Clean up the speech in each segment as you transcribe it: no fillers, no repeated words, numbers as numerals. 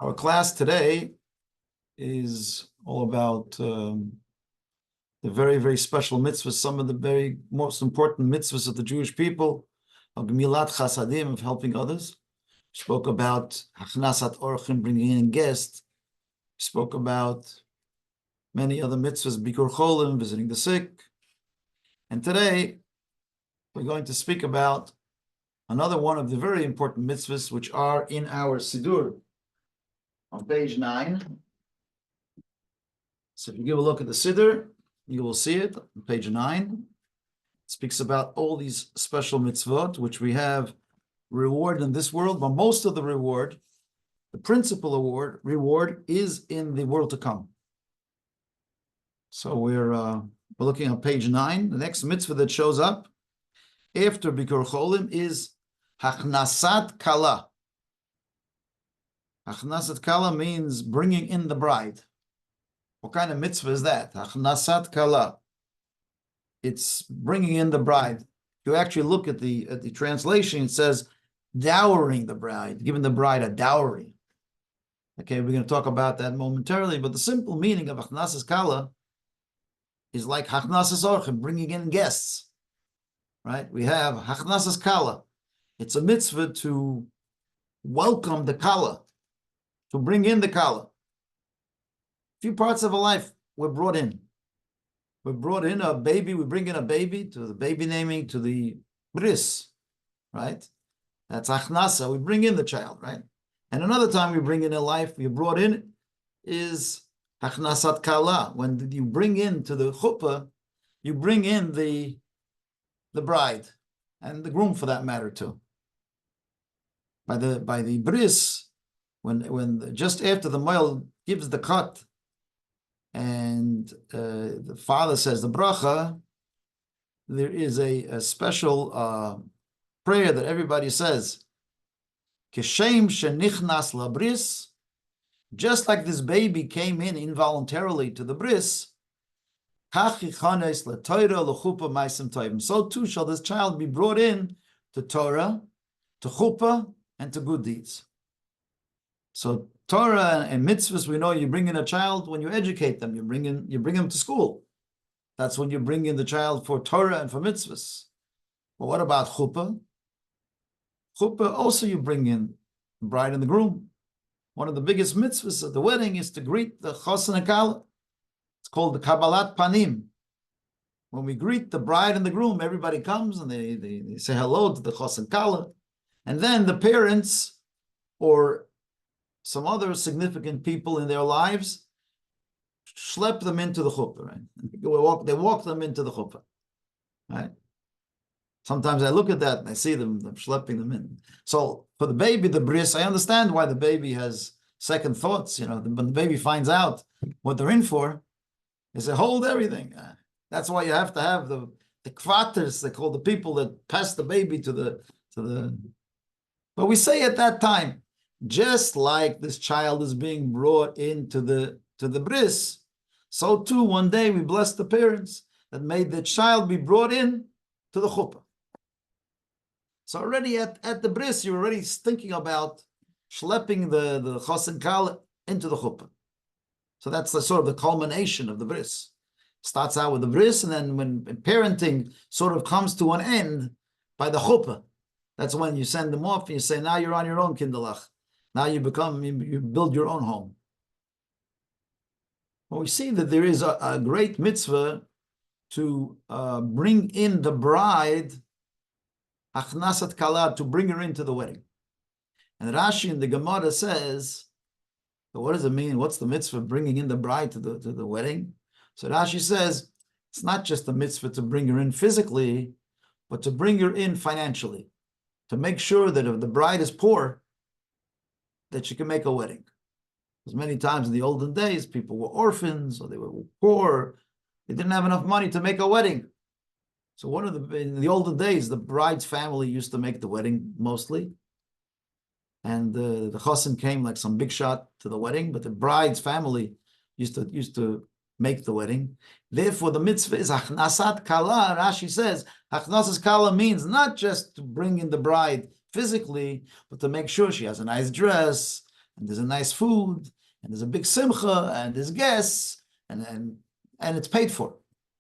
Our class today is all about the very, very special mitzvahs, some of the very most important mitzvahs of the Jewish people, of Gemilat Chasadim, of helping others. We spoke about Hachnasat Orchim, bringing in guests. We spoke about many other mitzvahs, Bikur Cholim, visiting the sick. And today, we're going to speak about another one of the very important mitzvahs, which are in our Siddur, on page 9. So if you give a look at the Siddur, you will see it on page 9. It speaks about all these special mitzvot, which we have reward in this world, but most of the reward, the principal reward is in the world to come. So we're looking at page 9. The next mitzvah that shows up after Bikur Cholim is Hachnasat Kala. Hachnasat Kala means bringing in the bride. What kind of mitzvah is that? Hachnasat Kala. It's bringing in the bride. If you actually look at the translation, it says dowering the bride, giving the bride a dowry. Okay, we're going to talk about that momentarily, but the simple meaning of Hachnasat Kala is like Hachnasat Orchim, bringing in guests. Right? We have Hachnasat Kala. It's a mitzvah to welcome the Kala, to bring in the Kala. Few parts of a life were brought in. We brought in a baby, we bring in a baby, to the baby naming, to the bris, right? That's achnasa, we bring in the child, right? And another time we bring in a life, we brought in is achnasat kala. When you bring into the chuppah, you bring in the bride, and the groom for that matter too. By the bris, when just after the moel gives the cut, and the father says the bracha, there is a special prayer that everybody says. Kishem shenichnas labris, just like this baby came in involuntarily to the bris, so too shall this child be brought in to Torah, to chuppah, and to good deeds. So Torah and mitzvahs, we know you bring in a child when you educate them. You bring them to school. That's when you bring in the child for Torah and for mitzvahs. But what about chuppah? Chuppah also you bring in the bride and the groom. One of the biggest mitzvahs of the wedding is to greet the chosen and kala. It's called the Kabbalah panim. When we greet the bride and the groom, everybody comes and they say hello to the chosen kala. And then the parents or some other significant people in their lives schlep them into the chuppah, right? They walk them into the chuppah, right? Sometimes I look at that and I see them schlepping them in. So for the baby, the bris, I understand why the baby has second thoughts. You know, when the baby finds out what they're in for, they say, hold everything. That's why you have to have the kvaters, they call the people that pass the baby to the. But we say at that time, just like this child is being brought into the bris, so too one day we bless the parents that made the child be brought in to the chuppah. So already at the bris, you're already thinking about schlepping the chosen kala into the chuppah. So that's the sort of the culmination of the bris. Starts out with the bris, and then when parenting sort of comes to an end by the chuppah, that's when you send them off and you say, now you're on your own, kinderlach. Now you build your own home. Well, we see that there is a great mitzvah to bring in the bride, achnasat kala, to bring her into the wedding. And Rashi in the Gemara says, so what does it mean? What's the mitzvah of bringing in the bride to the wedding? So Rashi says, it's not just a mitzvah to bring her in physically, but to bring her in financially, to make sure that if the bride is poor, that she can make a wedding. Because many times in the olden days, people were orphans or they were poor. They didn't have enough money to make a wedding. So in the olden days, the bride's family used to make the wedding mostly. And the chosin came like some big shot to the wedding, but the bride's family used to make the wedding. Therefore, the mitzvah is achnasat kala. Rashi says, achnasat kala means not just to bring in the bride physically, but to make sure she has a nice dress, and there's a nice food, and there's a big simcha, and there's guests, and it's paid for.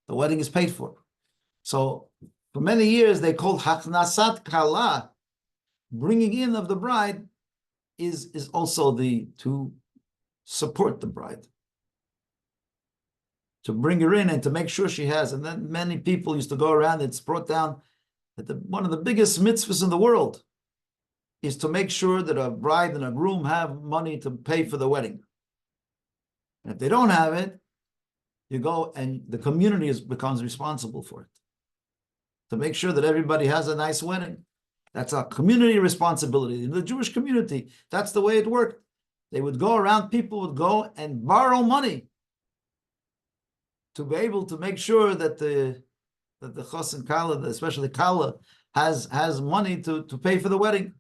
The wedding is paid for. So for many years they called Hachnasat Kala, bringing in of the bride, is also to support the bride, to bring her in and to make sure she has. And then many people used to go around. It's brought down that one of the biggest mitzvahs in the world is to make sure that a bride and a groom have money to pay for the wedding. And if they don't have it, you go and the community becomes responsible for it, to make sure that everybody has a nice wedding. That's a community responsibility. In the Jewish community, that's the way it worked. They would go around, people would go and borrow money to be able to make sure that the chos and kala, especially kala, has money to pay for the wedding.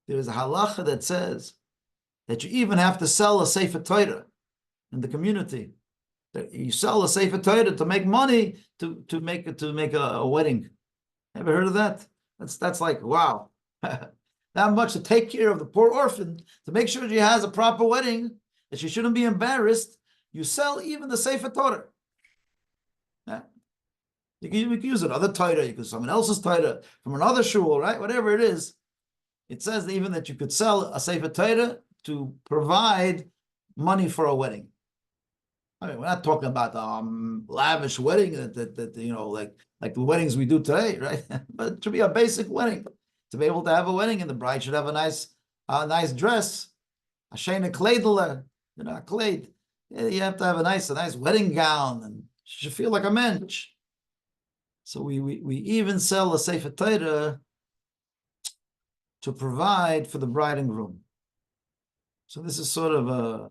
There is a halacha that says that you even have to sell a sefer Torah in the community. That you sell a sefer Torah to make money to make a wedding. Ever heard of that? That's like, wow. That much to take care of the poor orphan, to make sure she has a proper wedding, that she shouldn't be embarrassed. You sell even the sefer Torah. Yeah. You can use another Torah, you can use someone else's Torah from another shul, right? Whatever it is. It says even that you could sell a sefer Torah to provide money for a wedding. I mean, we're not talking about lavish wedding that you know, like the weddings we do today, right? But it should be a basic wedding. To be able to have a wedding, and the bride should have a nice dress, a shayna kleidler, you know, a kleid. You have to have a nice wedding gown, and she should feel like a mensch. So we even sell a sefer Torah to provide for the bride and groom. So this is sort of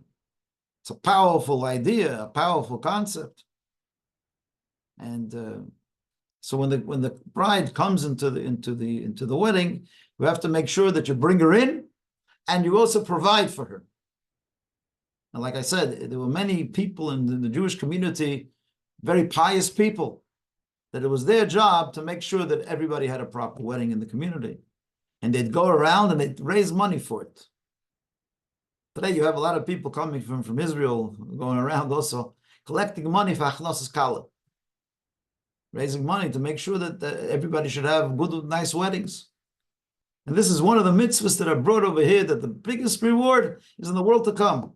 it's a powerful idea, a powerful concept. And so when the bride comes into the wedding, you have to make sure that you bring her in, and you also provide for her. And like I said, there were many people in the Jewish community, very pious people, that it was their job to make sure that everybody had a proper wedding in the community. And they'd go around and they'd raise money for it. Today you have a lot of people coming from Israel, going around also, collecting money for Achnosas Kala. Raising money to make sure that everybody should have good, nice weddings. And this is one of the mitzvahs that are brought over here, that the biggest reward is in the world to come.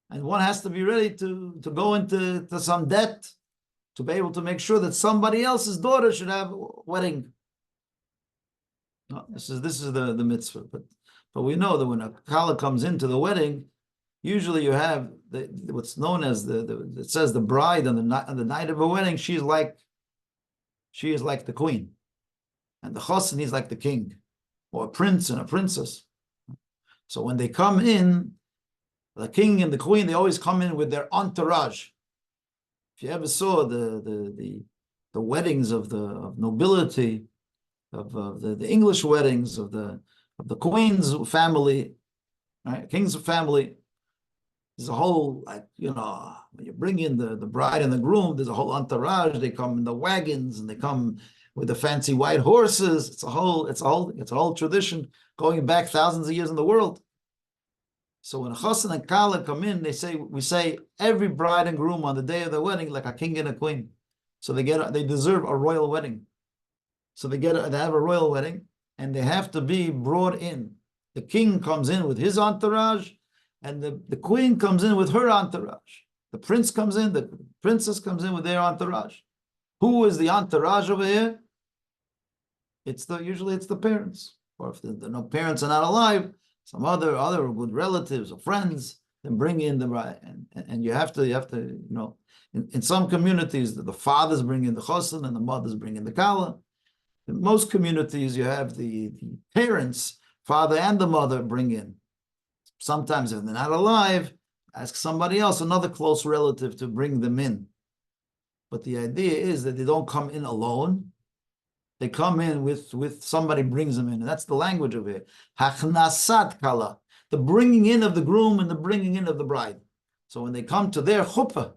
And one has to be ready to go into some debt to be able to make sure that somebody else's daughter should have a wedding. No, this is the mitzvah. But we know that when a kala comes into the wedding, usually you have what's known as it says the bride on the night of a wedding, she is like the queen, and the chosin is like the king, or a prince and a princess. So when they come in, the king and the queen, they always come in with their entourage. If you ever saw the weddings of nobility, of the English weddings of the queen's family, right, king's family, there's a whole, like, you know, when you bring in the bride and the groom, there's a whole entourage. They come in the wagons and they come with the fancy white horses. It's a whole tradition going back thousands of years in the world. So when a chosin and kala come in, we say every bride and groom on the day of the wedding like a king and a queen. So they deserve a royal wedding. So they have a royal wedding, and they have to be brought in. The king comes in with his entourage, and the queen comes in with her entourage. The prince comes in, the princess comes in with their entourage. Who is the entourage over here? Usually it's the parents. Or if the parents are not alive, some other good relatives or friends, then bring in the bride. And you have to, you know, in some communities, the fathers bring in the chosin and the mothers bring in the kala. In most communities, you have the parents, father and the mother, bring in. Sometimes if they're not alive, ask somebody else, another close relative, to bring them in. But the idea is that they don't come in alone. They come in with somebody brings them in. And that's the language of it. Hachnasat kala, the bringing in of the groom and the bringing in of the bride. So when they come to their chuppah,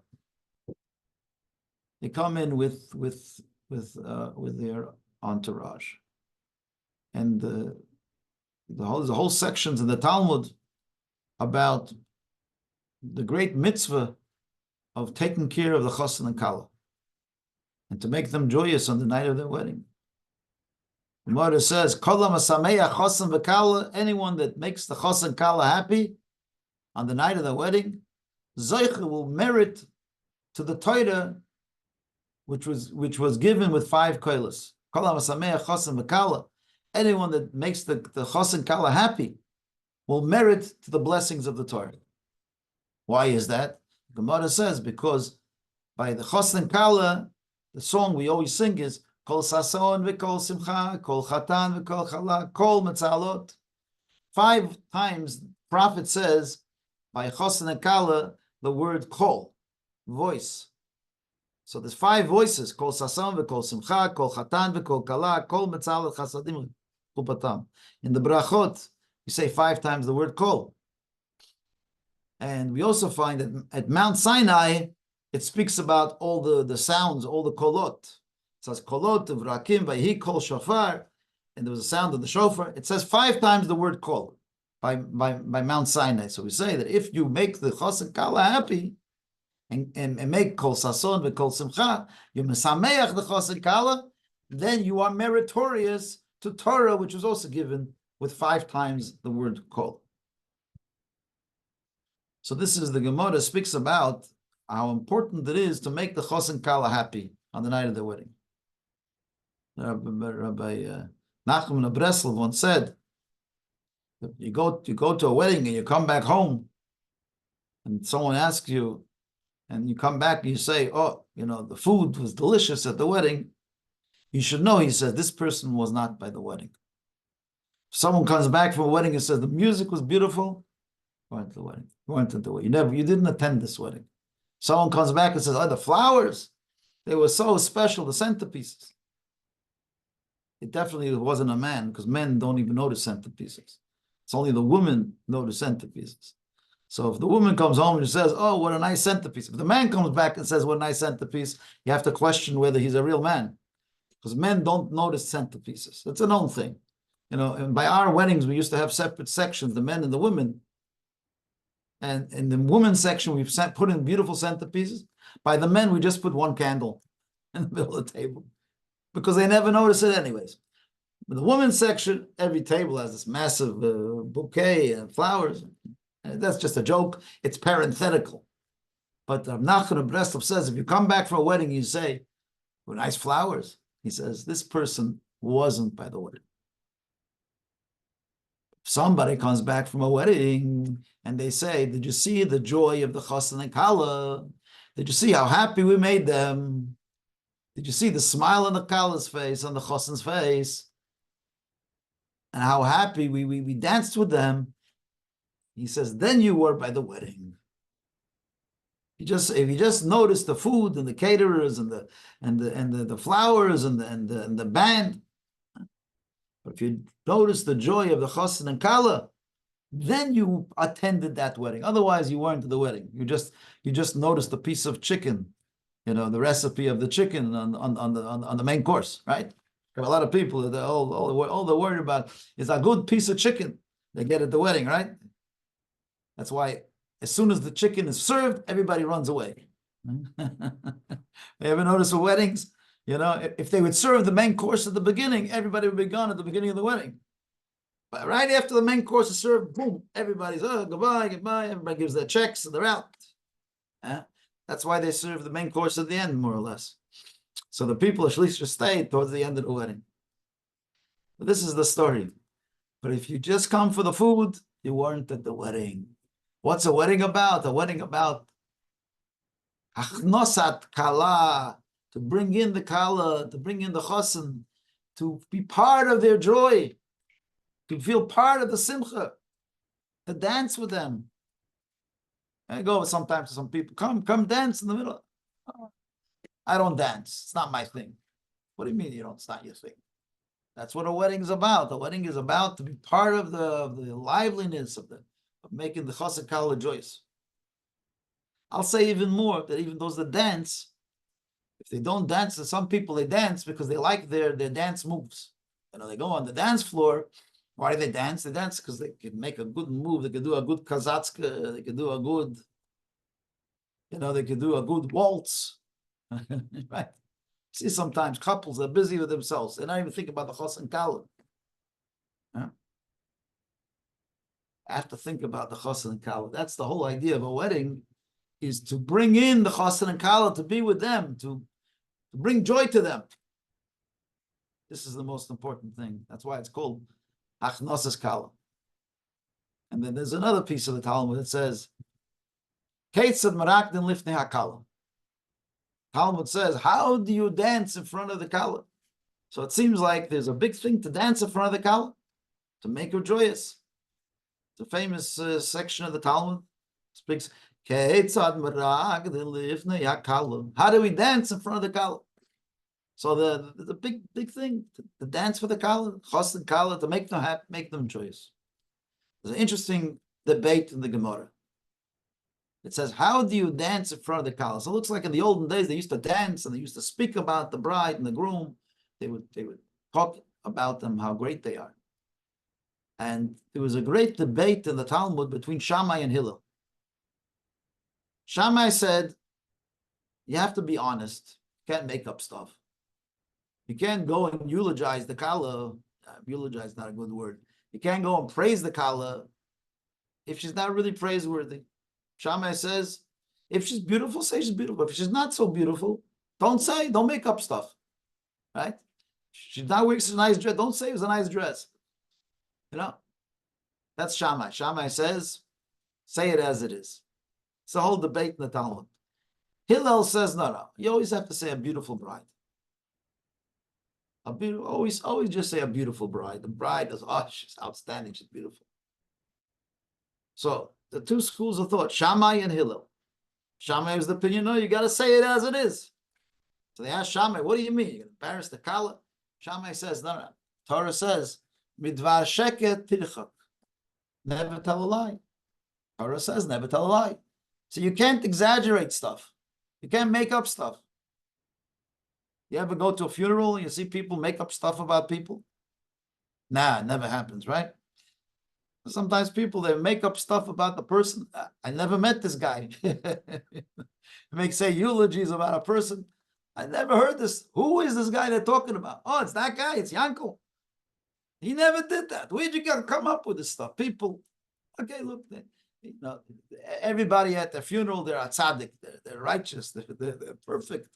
they come in with their entourage. And There's a whole sections in the Talmud about the great mitzvah of taking care of the chosin and kala, and to make them joyous on the night of their wedding. The Gemara says, anyone that makes the chosin and kala happy on the night of the wedding, Zoicha will merit to the Torah which was given with 5 koilas. Anyone that makes the chosin kala happy will merit to the blessings of the Torah. Why is that? The Gemara says, because by the chosin kala, the song we always sing is Kol sason v'kol simcha, kol chatan v'kol chala, kol metzalot. 5 times prophet says by chosin and kala the word kol, voice. So there's 5 voices: kol sason v'kol simcha, kol chatan v'kol kala, kol metzalot chasadim chupatam. In the brachot, you say 5 times the word kol. And we also find that at Mount Sinai, it speaks about all the sounds, all the kolot. It says kolot of rakim, vayhi kol shofar, and there was a sound of the shofar. It says 5 times the word kol by Mount Sinai. So we say that if you make the chosin kala happy and make kol sason ve kol simcha, you mesameach the chosin kala, then you are meritorious to Torah, which was also given with 5 times the word kol. So this is the Gemara speaks about how important it is to make the chosin kala happy on the night of the wedding. Rabbi Nachman of Breslov once said, you go to a wedding and you come back home, and someone asks you, and you come back and you say, oh, the food was delicious at the wedding. You should know, he says, this person was not by the wedding. If someone comes back from a wedding and says the music was beautiful, you weren't at the wedding. You weren't at the wedding. You didn't attend this wedding. Someone comes back and says, oh, the flowers, they were so special, the centerpieces. It definitely wasn't a man, because men don't even notice centerpieces. It's only the women notice centerpieces. So if the woman comes home and says, oh, what a nice centerpiece. If the man comes back and says, what a nice centerpiece, you have to question whether he's a real man. Because men don't notice centerpieces. It's a known thing. And by our weddings, we used to have separate sections, the men and the women. And in the women's section, we've put in beautiful centerpieces. By the men, we just put 1 candle in the middle of the table, because they never notice it anyways. In the women's section, every table has this massive bouquet and flowers. And that's just a joke. It's parenthetical. But Nachman of Breslov says, if you come back from a wedding, you say, well, nice flowers. He says, this person wasn't by the wedding. If somebody comes back from a wedding and they say, did you see the joy of the chosin and kala? Did you see how happy we made them? Did you see the smile on the kala's face, on the chosin's face? And how happy we danced with them? He says, then you were by the wedding. If you just noticed the food and the caterers and the flowers and the band, but if you notice the joy of the chosin and kala, then you attended that wedding. Otherwise, you weren't at the wedding. You just noticed the piece of chicken, the recipe of the chicken on the main course, right? A lot of people, all they're worried about is a good piece of chicken they get at the wedding, right? That's why as soon as the chicken is served, everybody runs away. You ever notice with weddings? If they would serve the main course at the beginning, everybody would be gone at the beginning of the wedding. But right after the main course is served, boom, everybody's, goodbye, everybody gives their checks and they're out. That's why they serve the main course at the end, more or less. So the people at least should stay towards the end of the wedding. But this is the story. But if you just come for the food, you weren't at the wedding. What's a wedding about? A wedding about achnosat kala, to bring in the kala, to bring in the chosin, to be part of their joy, to feel part of the simcha, to dance with them. I go sometimes to some people, come dance in the middle. Oh, I don't dance. It's not my thing. What do you mean it's not your thing? That's what a wedding is about. A wedding is about to be part of the liveliness of making the chosin kala joyous. I'll say even more, that even those that dance, if they don't dance, some people they dance because they like their dance moves. They go on the dance floor Why do they dance? They dance because they can make a good move. They can do a good kazatska. They can do a good, they can do a good waltz. Right? See, sometimes couples are busy with themselves. They don't even think about the chos and kala. Yeah? I have to think about the chos and kala. That's the whole idea of a wedding, is to bring in the chos and kala, to be with them, to bring joy to them. This is the most important thing. That's why it's called achnosas kala. And then there's another piece of the Talmud that says, Keitzad marakdin lifnei hakala. Talmud says, how do you dance in front of the kala? So it seems like there's a big thing to dance in front of the kala, to make her joyous. It's a famous section of the Talmud. It speaks, Keitzad marakdin lifnei hakala. How do we dance in front of the kala? So the big thing, to dance for the kala, chos and kala, to make them happy, make them joyous. There's an interesting debate in the Gemara. It says, how do you dance in front of the kala? So it looks like in the olden days, they used to dance and they used to speak about the bride and the groom. They would talk about them, how great they are. And there was a great debate in the Talmud between Shammai and Hillel. Shammai said, you have to be honest. You can't make up stuff. You can't go and eulogize the kala. Eulogize is not a good word. You can't go and praise the kala if she's not really praiseworthy. Shammai says, if she's beautiful, say she's beautiful. If she's not so beautiful, don't make up stuff. Right? She's not wearing a nice dress. Don't say it was a nice dress. That's Shammai. Shammai says, say it as it is. It's a whole debate in the Talmud. Hillel says, no. You always have to say a beautiful bride. Always just say a beautiful bride. The bride is, she's outstanding. She's beautiful. So the two schools of thought, Shammai and Hillel. Shammai was the opinion, no, you got to say it as it is. So they asked Shammai, what do you mean? You're going to embarrass the kala? Shammai says, no. Torah says, midvar sheket tirchak. Never tell a lie. Torah says, never tell a lie. So you can't exaggerate stuff. You can't make up stuff. You ever go to a funeral and you see people make up stuff about people? Nah, it never happens, right? Sometimes people, they make up stuff about the person. I never met this guy. They say eulogies about a person. I never heard this. Who is this guy they're talking about? Oh, it's that guy. It's Yankel. He never did that. Where'd you come up with this stuff? People, okay, look, everybody at the funeral, they're a tzaddik. They're righteous. They're perfect.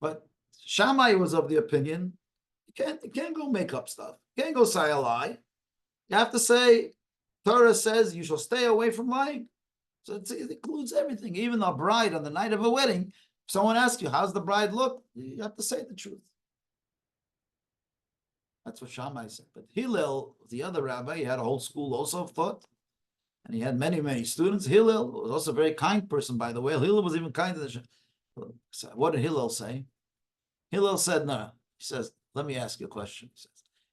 But Shammai was of the opinion, you can't go make up stuff. You can't go say a lie. You have to say, Torah says you shall stay away from lying. So it includes everything. Even a bride on the night of a wedding, if someone asks you, how's the bride look? You have to say the truth. That's what Shammai said. But Hillel, the other rabbi, he had a whole school also of thought. And he had many, many students. Hillel was also a very kind person, by the way. Hillel was even kinder than so what did Hillel say? Hillel said, no. He says, let me ask you a question. He says,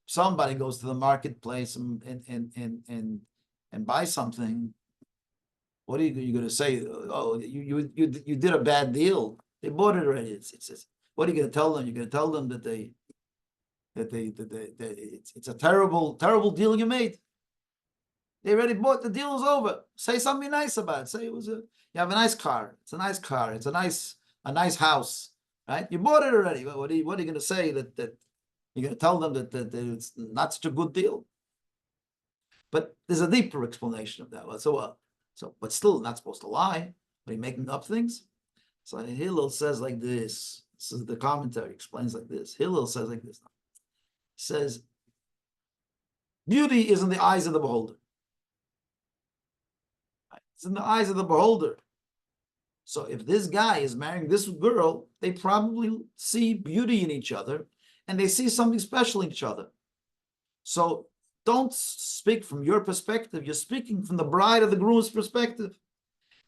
if somebody goes to the marketplace and buy something, what are you going to say? Oh, you did a bad deal. They bought it already. It says, what are you going to tell them? You're going to tell them that it's a terrible deal you made. They already bought. The deal is over. Say something nice about it. Say you have a nice car. It's a nice car. It's a nice house, right? You bought it already. What are you going to say that you're going to tell them that it's not such a good deal? But there's a deeper explanation of that. So but still not supposed to lie. Are you making up things? So Hillel says like this. This is the commentary explains like this. Hillel says like this. He says, beauty is in the eyes of the beholder. It's in the eyes of the beholder. So if this guy is marrying this girl, they probably see beauty in each other and they see something special in each other. So don't speak from your perspective. You're speaking from the bride or the groom's perspective.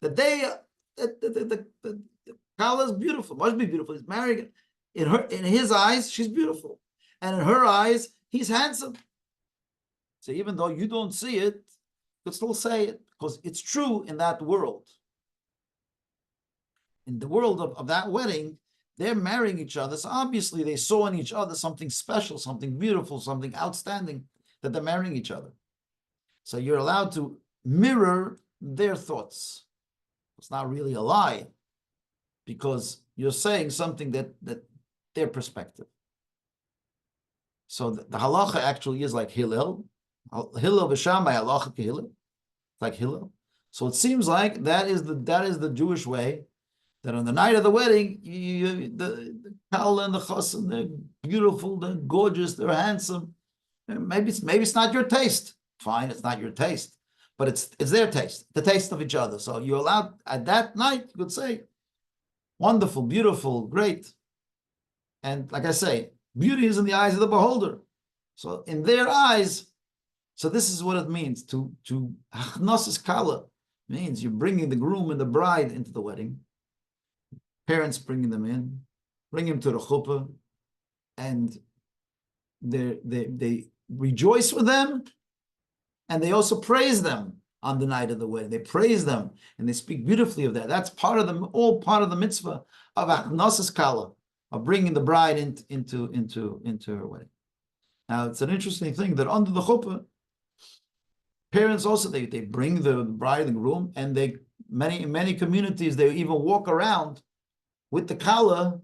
The Kala is beautiful, must be beautiful. He's marrying in his eyes, she's beautiful. And in her eyes, he's handsome. So even though you don't see it, you can still say it because it's true in that world. In the world of that wedding, they're marrying each other. So obviously they saw in each other something special, something beautiful, something outstanding, that they're marrying each other. So you're allowed to mirror their thoughts. It's not really a lie, because you're saying something that their perspective. So the halacha actually is like Hillel. Hillel v'shamai halacha k'Hillel. It's like Hillel. So it seems like that is the Jewish way, that on the night of the wedding, the kala and the chassan, they're beautiful, they're gorgeous, they're handsome. Maybe it's not your taste. Fine, it's not your taste, but it's their taste, the taste of each other. So you're allowed at that night, you could say, wonderful, beautiful, great. And like I say, beauty is in the eyes of the beholder. So in their eyes, so this is what it means to hachnosis kala, means you're bringing the groom and the bride into the wedding. Parents bringing them in, bring him to the chuppah, and they rejoice with them, and they also praise them on the night of the wedding. They praise them and they speak beautifully of that. That's part of all part of the mitzvah of achnosis kala, of bringing the bride into her wedding. Now it's an interesting thing that under the chuppah, parents also they bring the bride and groom, and in many communities they even walk around with the kala.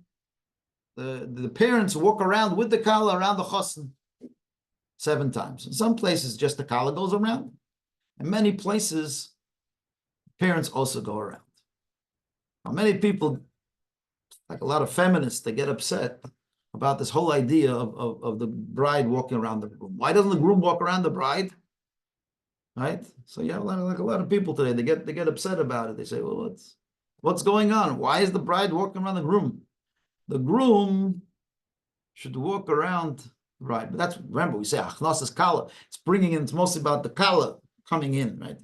The parents walk around with the kala around the chassan 7 times. In some places, just the kala goes around. In many places, parents also go around. Now, many people, like a lot of feminists, they get upset about this whole idea of the bride walking around the groom. Why doesn't the groom walk around the bride? Right? So yeah, like a lot of people today, they get upset about it. They say, well, what's going on? Why is the bride walking around the groom? The groom should walk around. Right, but that's, remember, we say achnosis kala. It's bringing in, it's mostly about the kala coming in, right?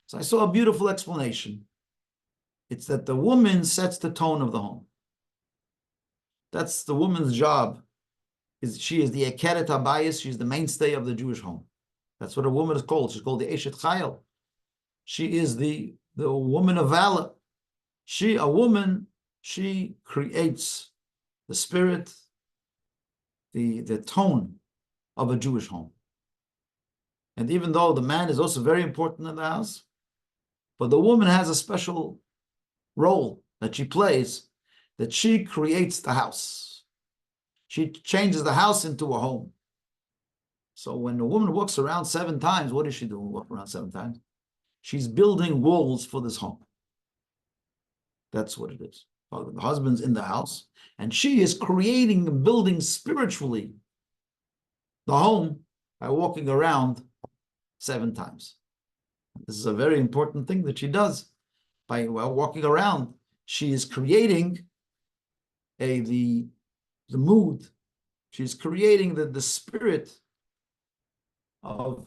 So I saw a beautiful explanation. It's that the woman sets the tone of the home. That's the woman's job. She is the ekeret habayis. She's the mainstay of the Jewish home. That's what a woman is called. She's called the eshet chayil. She is the woman of valor. She creates the spirit, the tone of a Jewish home. And even though the man is also very important in the house, but the woman has a special role that she plays, that she creates the house. She changes the house into a home. So when a woman walks around 7 times, what is she doing? Walk around 7 times? She's building walls for this home. That's what it is. The husband's in the house, and she is creating and building spiritually the home by walking around 7 times. This is a very important thing that she does. By walking around, she is creating the mood. She's creating the spirit of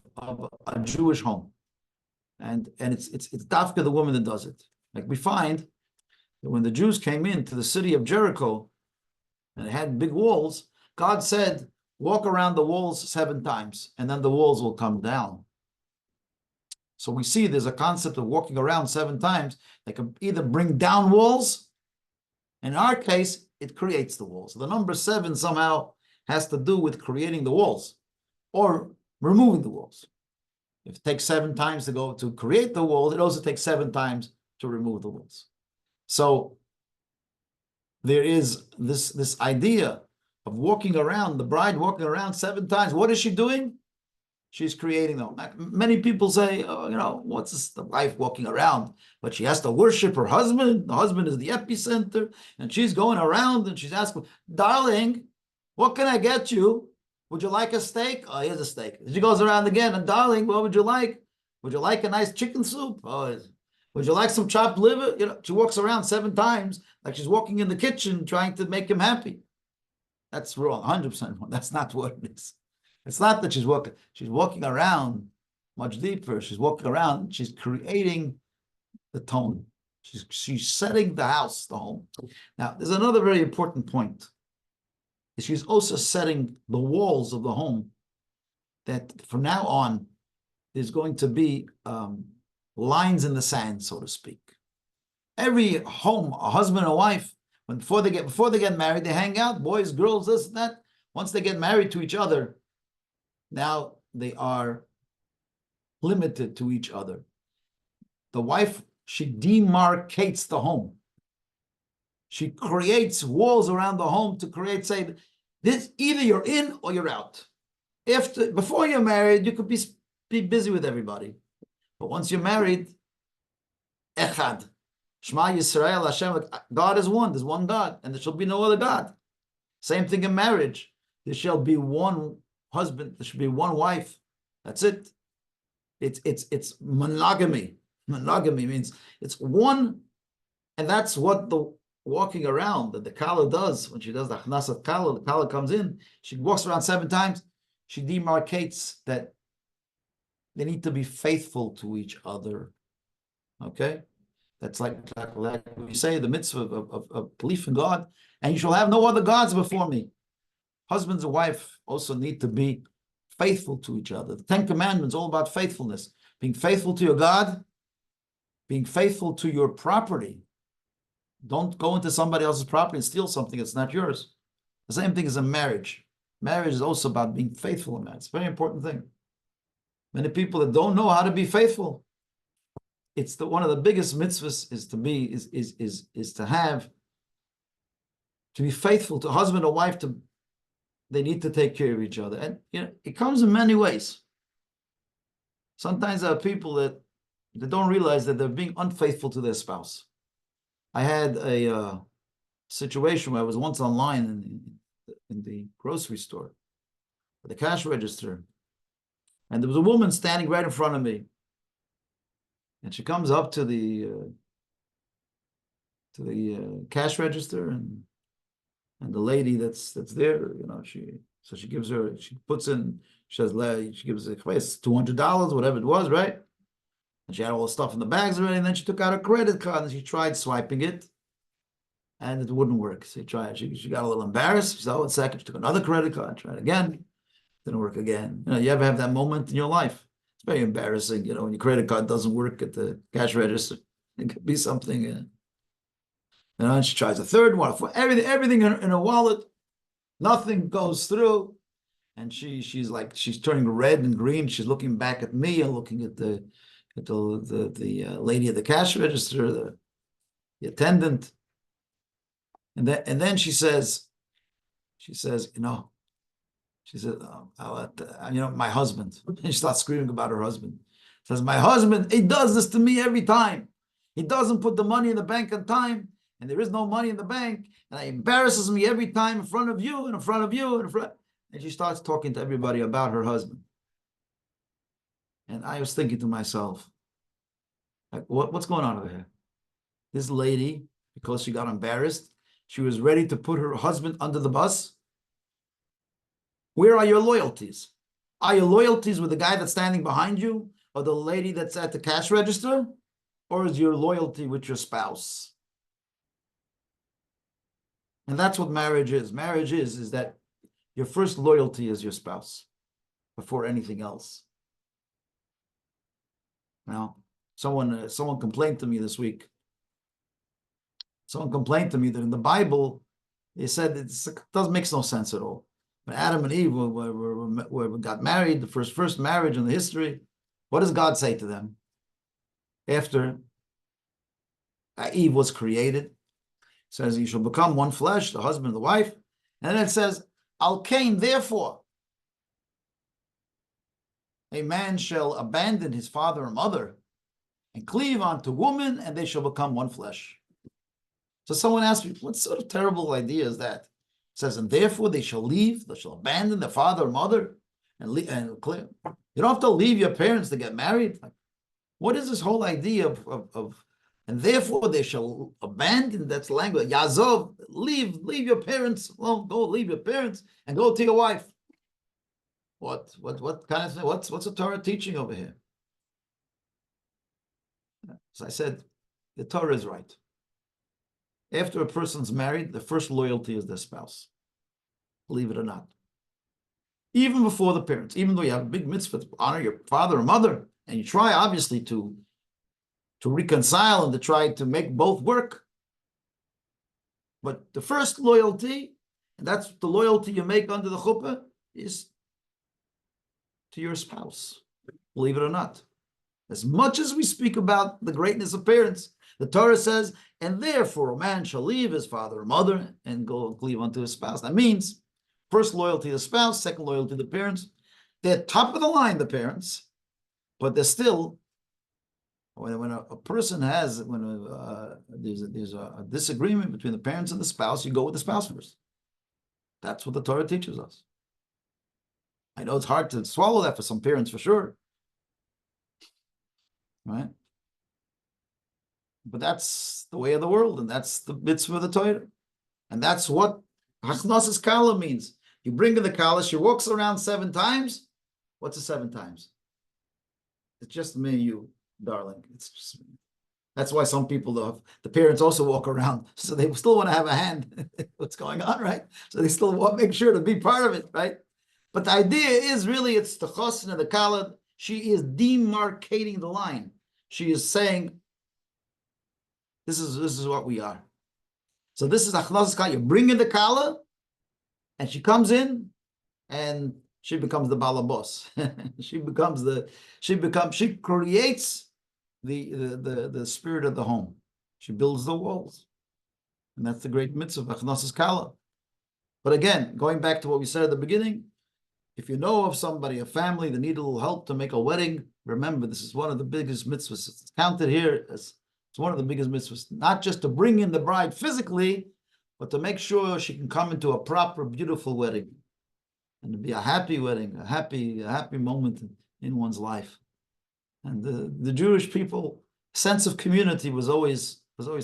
a Jewish home. And it's dafka the woman that does it. Like we find that when the Jews came into the city of Jericho and they had big walls, God said, walk around the walls 7 times and then the walls will come down. So we see there's a concept of walking around 7 times. They can either bring down walls. In our case, it creates the walls. So the number 7 somehow has to do with creating the walls or removing the walls. If it takes 7 times to create the walls, it also takes 7 times to remove the walls. So there is this idea of walking around, the bride walking around 7 times. What is she doing? She's creating them. Many people say, oh, what's this, the wife walking around? But she has to worship her husband. The husband is the epicenter. And she's going around and she's asking, darling, what can I get you? Would you like a steak? Oh, here's a steak. She goes around again. And darling, what would you like? Would you like a nice chicken soup? Oh, would you like some chopped liver? She walks around 7 times like she's walking in the kitchen trying to make him happy. That's wrong, 100% wrong. That's not what it is. It's not that she's walking around much deeper. She's walking around, she's creating the tone. She's setting the house, the home. Now, there's another very important point. She's also setting the walls of the home, that from now on, there's going to be lines in the sand, so to speak. Every home, a husband and a wife, before they get married, they hang out, boys, girls, this, that. Once they get married to each other, now they are limited to each other. The wife, she demarcates the home. She creates walls around the home to create, say, this, either you're in or you're out. Before you're married, you could be busy with everybody. But once you're married, Echad. Shema Yisrael, Hashem, God is one. There's one God, and there shall be no other God. Same thing in marriage. There shall be one husband. There should be one wife. That's it. It's monogamy. Monogamy means it's one, and that's what the walking around that the Kala does when she does the Achnasat Kala. The Kala comes in. She walks around 7 times. She demarcates that they need to be faithful to each other. Okay. That's like we say, the mitzvah of belief in God, and you shall have no other gods before me. Husbands and wife also need to be faithful to each other. The 10 Commandments all about faithfulness, being faithful to your God, being faithful to your property. Don't go into somebody else's property and steal something that's not yours. The same thing as a marriage. Marriage is also about being faithful in that. It's a very important thing. Many people that don't know how to be faithful, it's one of the biggest mitzvahs is to be faithful to husband or wife. They need to take care of each other, and it comes in many ways. Sometimes there are people that don't realize that they're being unfaithful to their spouse. I had a situation where I was once online in the grocery store, at the cash register, and there was a woman standing right in front of me. And she comes up to the cash register, and the lady that's there, she puts in, she gives her $200, whatever it was, right? And she had all the stuff in the bags already, and then she took out a credit card and she tried swiping it, and it wouldn't work. So she got a little embarrassed. She said, "Oh, 1 second." She took another credit card, tried again, didn't work again. You ever have that moment in your life? Very embarrassing, when your credit card doesn't work at the cash register. It could be something. And she tries a third one. For everything in her wallet, nothing goes through. And she's turning red and green. She's looking back at me and looking at the lady at the cash register, the attendant. And then she says, She said, my husband. And she starts screaming about her husband. Says, my husband, he does this to me every time. He doesn't put the money in the bank on time, and there is no money in the bank, and he embarrasses me every time in front of you, and in front of you, and in front. And she starts talking to everybody about her husband. And I was thinking to myself, like, what's going on over here? This lady, because she got embarrassed, she was ready to put her husband under the bus. Where are your loyalties? Are your loyalties with the guy that's standing behind you, or the lady that's at the cash register? Or is your loyalty with your spouse? And that's what marriage is. Marriage is that your first loyalty is your spouse before anything else. Now, someone complained to me this week. Someone complained to me that in the Bible, they said it makes no sense at all. When Adam and Eve got married, the first marriage in the history, what does God say to them? After Eve was created, it says, you shall become one flesh, the husband and the wife. And then it says, Al Cain, therefore, a man shall abandon his father and mother and cleave unto woman, and they shall become one flesh. So someone asked me, what sort of terrible idea is that? It says, and therefore they shall abandon their father or mother and cleave. You don't have to leave your parents to get married. Like, what is this whole idea of and therefore they shall abandon, that's language, Yazov, leave your parents alone, go leave your parents and go to your wife. What kind of thing? What's the Torah teaching over here? So I said, the Torah is right. After a person's married, the first loyalty is their spouse. Believe it or not. Even before the parents, even though you have a big mitzvah to honor your father or mother, and you try obviously to reconcile and to try to make both work. But the first loyalty, and that's the loyalty you make under the chuppah, is to your spouse, believe it or not. As much as we speak about the greatness of parents, the Torah says, and therefore a man shall leave his father or mother and go and cleave unto his spouse. That means first loyalty to the spouse, second loyalty to the parents. They're top of the line, the parents, but they're still, when a person has, there's a disagreement between the parents and the spouse, you go with the spouse first. That's what the Torah teaches us. I know it's hard to swallow that for some parents, for sure. Right? But that's the way of the world, and that's the mitzvah of the Torah. And that's what Hachnosas Kala means. You bring in the Kala, she walks around 7 times. What's the 7 times? It's just me and you, darling. It's just me. That's why some people, the parents also walk around, so they still want to have a hand. What's going on, right? So they still want to make sure to be part of it, right? But the idea is really, it's the Chosn and the Kala. She is demarcating the line. She is saying, this is what we are. So this is Hachnosas Kala. You bring in the Kala, and she comes in, and she becomes the balabos. she creates the spirit of the home. She builds the walls. And that's the great mitzvah of Hachnosas Kala. But again, going back to what we said at the beginning, if you know of somebody, a family that need a little help to make a wedding, remember, this is one of the biggest mitzvahs. It's counted here as it's one of the biggest mitzvahs, not just to bring in the bride physically, but to make sure she can come into a proper, beautiful wedding. And to be a happy wedding, a happy moment in one's life. And the Jewish people, sense of community was always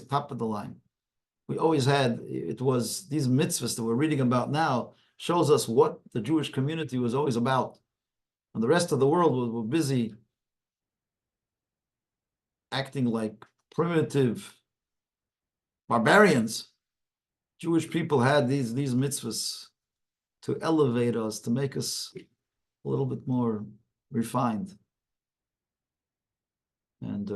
top of the line. We always had, it was these mitzvahs that we're reading about now, shows us what the Jewish community was always about. And the rest of the world were busy acting like primitive barbarians. Jewish people had these mitzvahs to elevate us, to make us a little bit more refined. And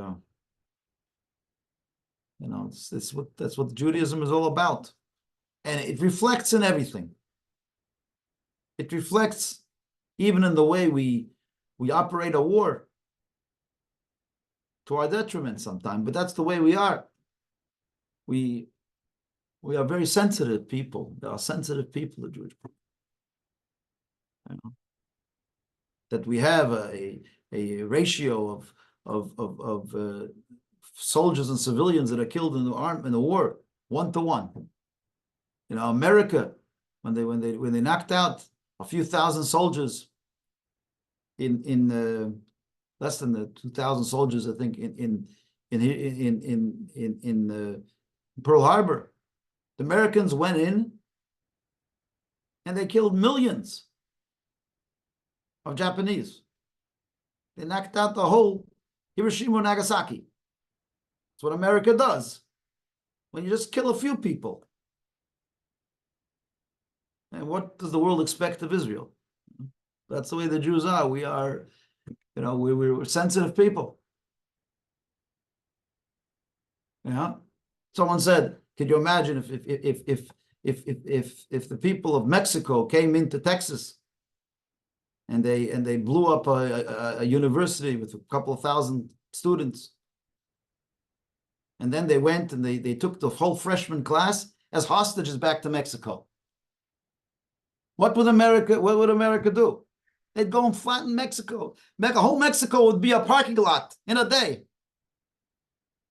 that's what Judaism is all about. And it reflects in everything. It reflects even in the way we operate a war to our detriment sometimes, but that's the way we are. We are very sensitive people. There are sensitive people, the Jewish people. You know, that we have a ratio of soldiers and civilians that are killed in the war 1-to-1. You know, America, when they knocked out a few thousand soldiers in less than the 2,000 soldiers, I think, in Pearl Harbor, the Americans went in and they killed millions of Japanese. They knocked out the whole Hiroshima and Nagasaki. That's what America does when you just kill a few people. And what does the world expect of Israel? That's the way the Jews are. We are, you know, we're sensitive people. Yeah. Someone said, could you imagine if the people of Mexico came into Texas and they blew up a university with a couple of thousand students, and then they went and they took the whole freshman class as hostages back to Mexico? What would America do? They'd go and flatten Mexico. Whole Mexico would be a parking lot in a day.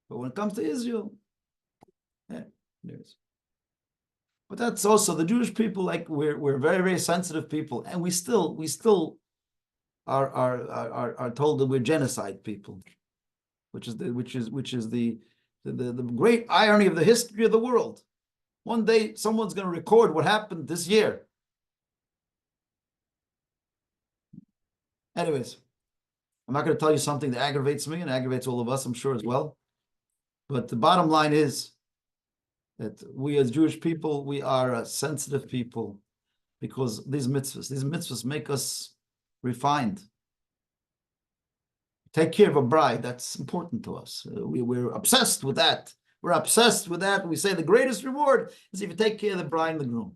But when it comes to Israel, yeah, there is. But that's also the Jewish people. Like we're very, very sensitive people, and we still are told that we're genocide people, which is the great irony of the history of the world. One day, someone's going to record what happened this year. Anyways, I'm not going to tell you something that aggravates me and aggravates all of us, I'm sure, as well. But the bottom line is that we as Jewish people, we are a sensitive people because these mitzvahs make us refined. Take care of a bride, that's important to us. We're obsessed with that. We're obsessed with that. We say the greatest reward is if you take care of the bride and the groom.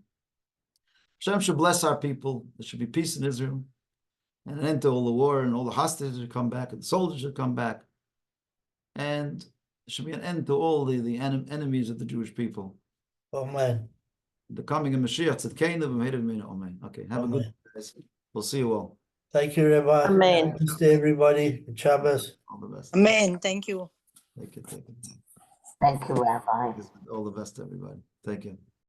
Hashem should bless our people. There should be peace in Israel, and an end to all the war, and all the hostages should come back, and the soldiers should come back. And there should be an end to all the enemies of the Jewish people. Amen. The coming of Mashiach, Tzidkeinu v'meirav b'meinu. Amen. Okay, have a good day, guys. We'll see you all. Thank you, Rabbi. Amen. Thanks to everybody. Shabbos. All the best. Amen. Thank you. Take it. Thank you, Rabbi. All the best, everybody. Take care.